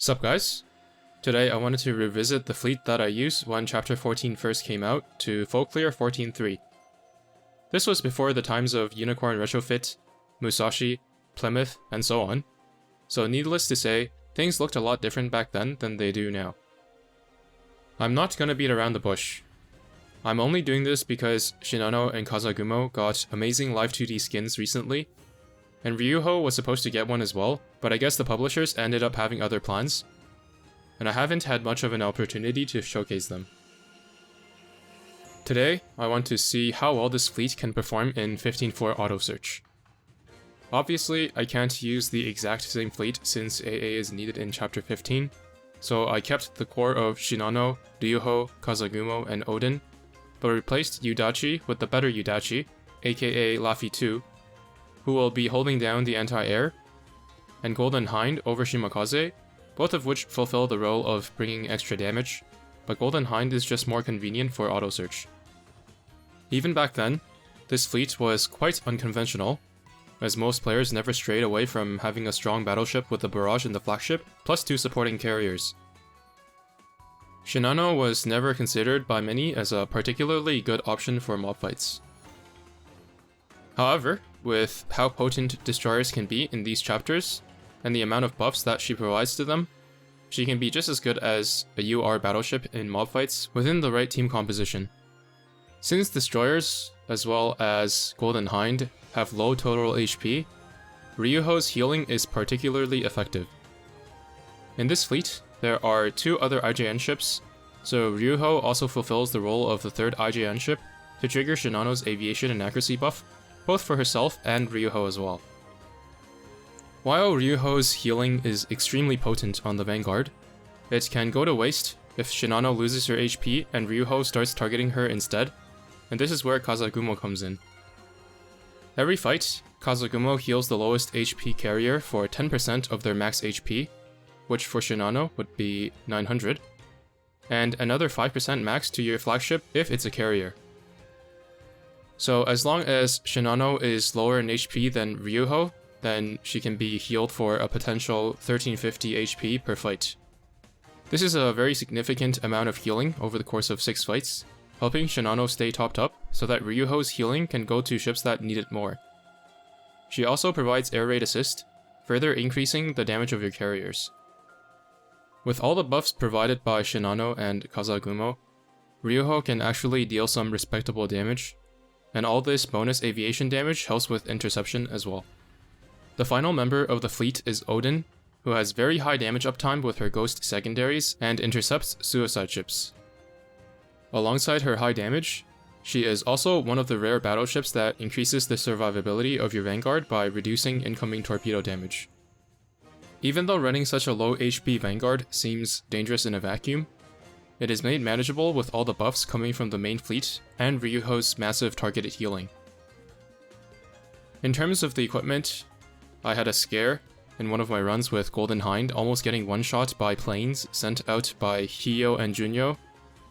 Sup guys? Today I wanted to revisit the fleet that I used when Chapter 14 first came out to full clear 14.3. This was before the times of Unicorn Retrofit, Musashi, Plymouth, and so on, so needless to say, things looked a lot different back then than they do now. I'm not gonna beat around the bush. I'm only doing this because Shinano and Kazagumo got amazing live 2D skins recently, and Ryuho was supposed to get one as well, but I guess the publishers ended up having other plans, and I haven't had much of an opportunity to showcase them. Today, I want to see how well this fleet can perform in 15.4 auto search. Obviously, I can't use the exact same fleet since AA is needed in Chapter 15, so I kept the core of Shinano, Ryuho, Kazagumo, and Odin, but replaced Yudachi with the better Yudachi, aka Laffy 2, who will be holding down the anti-air, and Golden Hind over Shimakaze, both of which fulfill the role of bringing extra damage, but Golden Hind is just more convenient for auto search. Even back then, this fleet was quite unconventional, as most players never strayed away from having a strong battleship with the barrage in the flagship, plus 2 supporting carriers. Shinano was never considered by many as a particularly good option for mob fights. However, with how potent destroyers can be in these chapters, and the amount of buffs that she provides to them, she can be just as good as a UR battleship in mob fights within the right team composition. Since destroyers, as well as Golden Hind, have low total HP, Ryuho's healing is particularly effective. In this fleet, there are 2 other IJN ships, so Ryuho also fulfills the role of the 3rd IJN ship to trigger Shinano's aviation and accuracy buff, both for herself and Ryuho as well. While Ryuho's healing is extremely potent on the Vanguard, it can go to waste if Shinano loses her HP and Ryuho starts targeting her instead, and this is where Kazagumo comes in. Every fight, Kazagumo heals the lowest HP carrier for 10% of their max HP, which for Shinano would be 900, and another 5% max to your flagship if it's a carrier. So as long as Shinano is lower in HP than Ryuho, then she can be healed for a potential 1350 HP per fight. This is a very significant amount of healing over the course of 6 fights, helping Shinano stay topped up so that Ryuho's healing can go to ships that need it more. She also provides air raid assist, further increasing the damage of your carriers. With all the buffs provided by Shinano and Kazagumo, Ryuho can actually deal some respectable damage, and all this bonus aviation damage helps with interception as well. The final member of the fleet is Odin, who has very high damage uptime with her ghost secondaries and intercepts suicide ships. Alongside her high damage, she is also one of the rare battleships that increases the survivability of your Vanguard by reducing incoming torpedo damage. Even though running such a low HP Vanguard seems dangerous in a vacuum, it is made manageable with all the buffs coming from the main fleet and Ryuho's massive targeted healing. In terms of the equipment, I had a scare in one of my runs with Golden Hind almost getting one-shot by planes sent out by Hiyo and Junyo,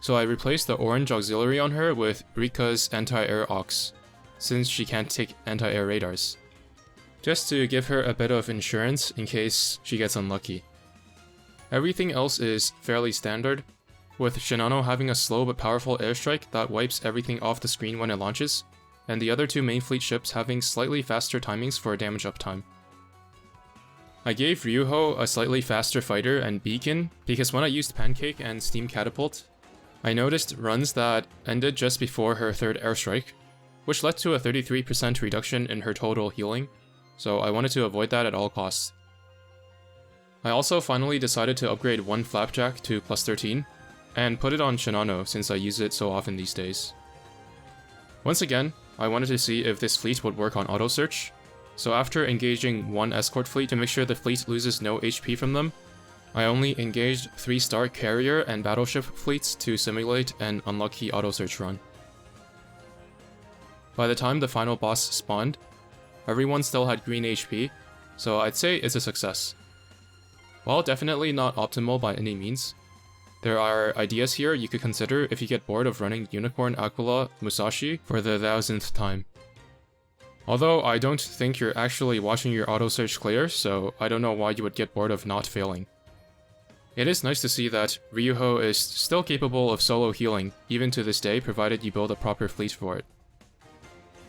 so I replaced the orange auxiliary on her with Rika's anti-air aux, since she can't take anti-air radars, just to give her a bit of insurance in case she gets unlucky. Everything else is fairly standard, with Shinano having a slow but powerful airstrike that wipes everything off the screen when it launches, and the other 2 main fleet ships having slightly faster timings for damage uptime. I gave Ryuho a slightly faster fighter and beacon because when I used Pancake and Steam Catapult, I noticed runs that ended just before her 3rd airstrike, which led to a 33% reduction in her total healing, so I wanted to avoid that at all costs. I also finally decided to upgrade one Flapjack to +13, and put it on Shinano since I use it so often these days. Once again, I wanted to see if this fleet would work on auto search, so after engaging one escort fleet to make sure the fleet loses no HP from them, I only engaged 3-star carrier and battleship fleets to simulate an unlucky auto search run. By the time the final boss spawned, everyone still had green HP, so I'd say it's a success. While definitely not optimal by any means, there are ideas here you could consider if you get bored of running Unicorn Aquila Musashi for the 1000th time. Although I don't think you're actually watching your auto search clear, so I don't know why you would get bored of not failing. It is nice to see that Ryuho is still capable of solo healing, even to this day, provided you build a proper fleet for it.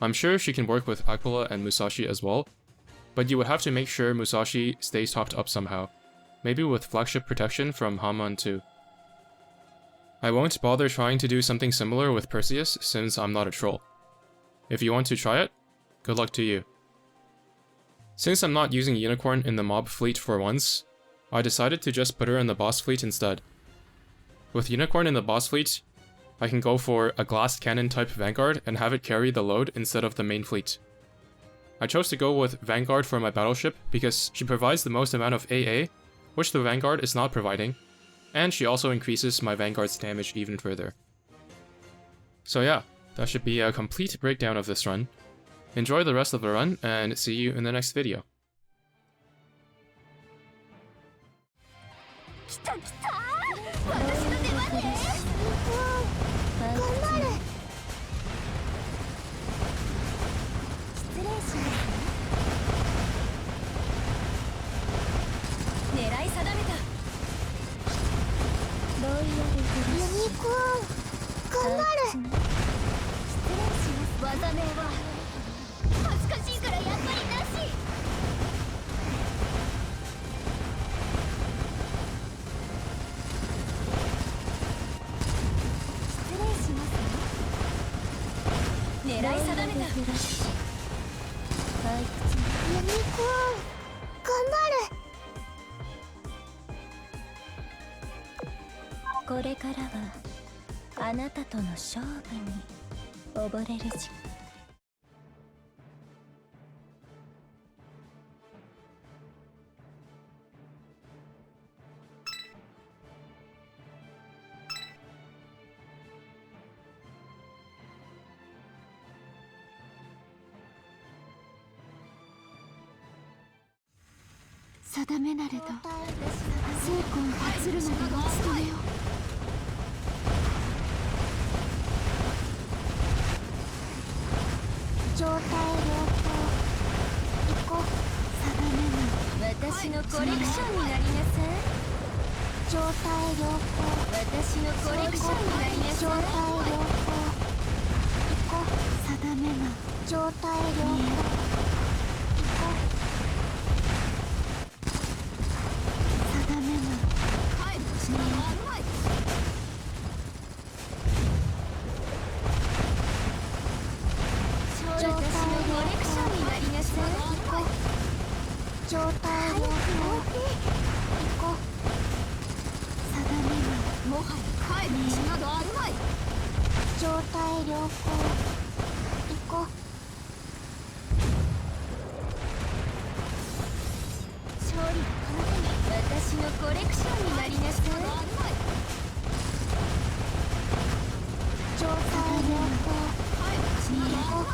I'm sure she can work with Aquila and Musashi as well, but you would have to make sure Musashi stays topped up somehow, maybe with flagship protection from Hamon too. I won't bother trying to do something similar with Perseus since I'm not a troll. If you want to try it, good luck to you. Since I'm not using Unicorn in the mob fleet for once, I decided to just put her in the boss fleet instead. With Unicorn in the boss fleet, I can go for a glass cannon type Vanguard and have it carry the load instead of the main fleet. I chose to go with Vanguard for my battleship because she provides the most amount of AA, which the Vanguard is not providing, and she also increases my Vanguard's damage even further. So yeah, that should be a complete breakdown of this run. Enjoy the rest of the run, and see you in the next video.これからはあなたとの勝負に溺れる時間。定めなれど、精魂発るまでの務めを。状態良好。行こう。定めな。私のコレクションになりなさい。状態良好。私のコレクションになりなさい。状態良好。行こう。定めな。状態良好。状態良好。行こう。定めな。もはや帰る道などあるまい。状態良好。行こう。勝利のこの手に私のコレクションになりなさい。状態良好。行こう。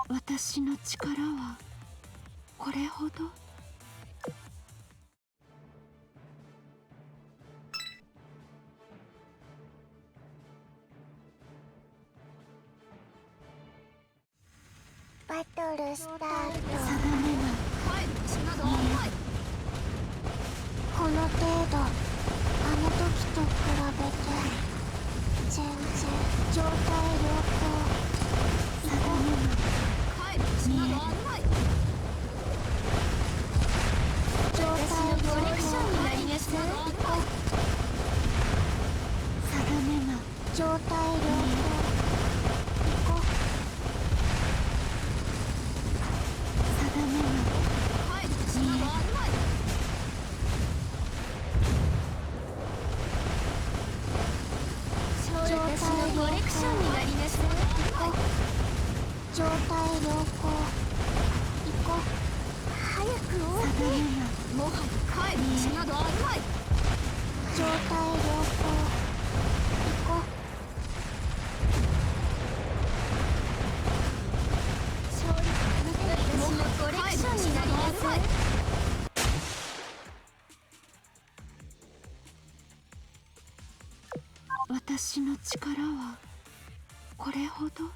私の力はこれほど。バトルスタート。定めな。この程度、あの時と比べて全然状態良好。定めな。状態コレクションになりなさい。定めな。状態良好。行こう。定めな。状態コレクションになりなさい。行こう。状態良好。行こう。早く定めな。もはや帰る道などあるまい。状態良好。行こう。勝利私のコレクションになりなさい。私の力はこれほど。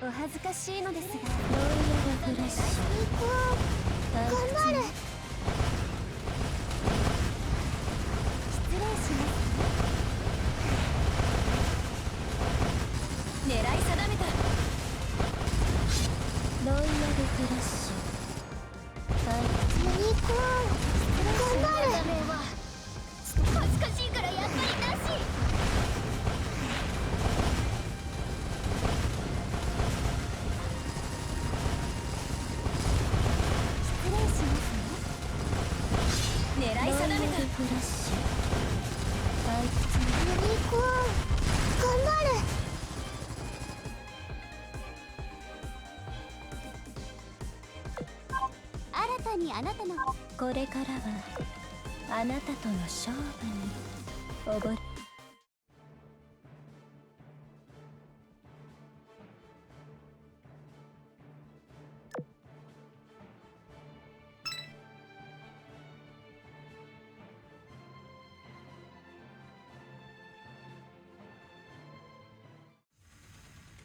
お恥ずかしいのですが、ロイヤルフラッシュ頑張る。失礼します。狙い定めた。ロイヤルフラッシュユニコーン頑張る。恥ずかしいからやっぱりなし。狙い定めた。フラッシュユニコーン頑張る。新たにあなたのこれからはあなたとの勝負に覚え。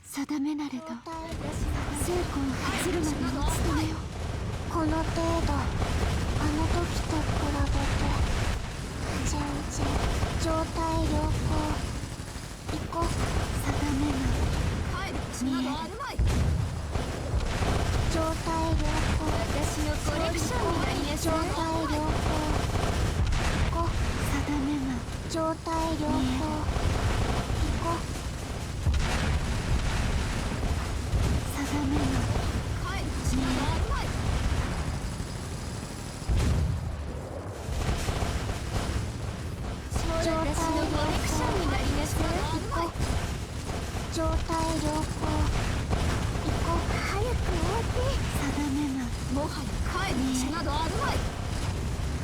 定めなれど精魂発るまでの務めよ。この程度あの時と比べて全然状態良好。行こう。定めが見える。状態良好。私のコレクションになりなさい。状態良好。行こう。定めが状態良好。行こう。定めが見える。状態良好。状態良好。行こう。早く終わって。定めがもはや帰る道などあるまい。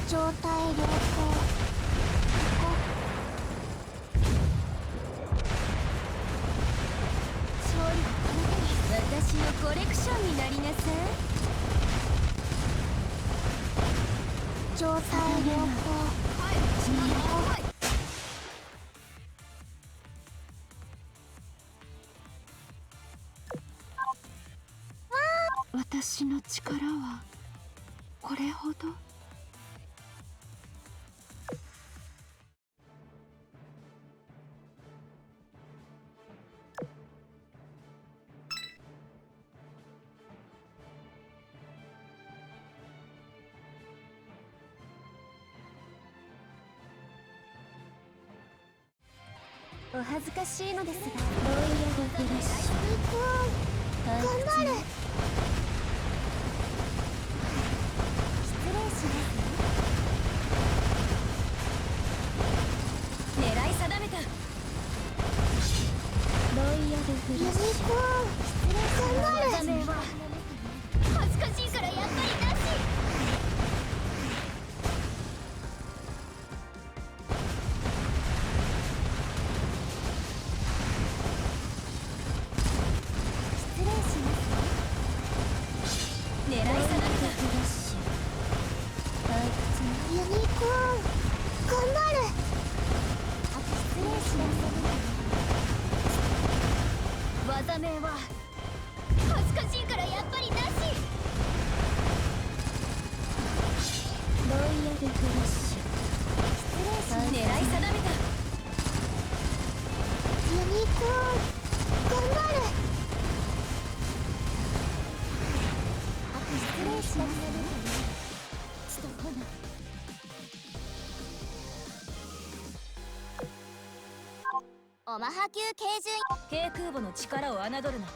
状態良好。行こう。勝利はあなたに。私のコレクションになりなさい。状態良好。帰る道などあるまい。私の力はこれほど。お恥ずかしいのですが、ロイヤルフラッシュ頑張る。失礼します。狙い定めた。ロイヤルフラッシュ失礼します。ダメは恥ずかしいからやっぱりなし。狙い定めた。ユニコーン頑張る。失礼します。技名は恥ずかしいからやっぱりなし。ロイヤルフラッシュ失礼します。狙い定めた。ユニコーン頑張る。失礼します。オマハ級軽巡軽空母の力を侮るな。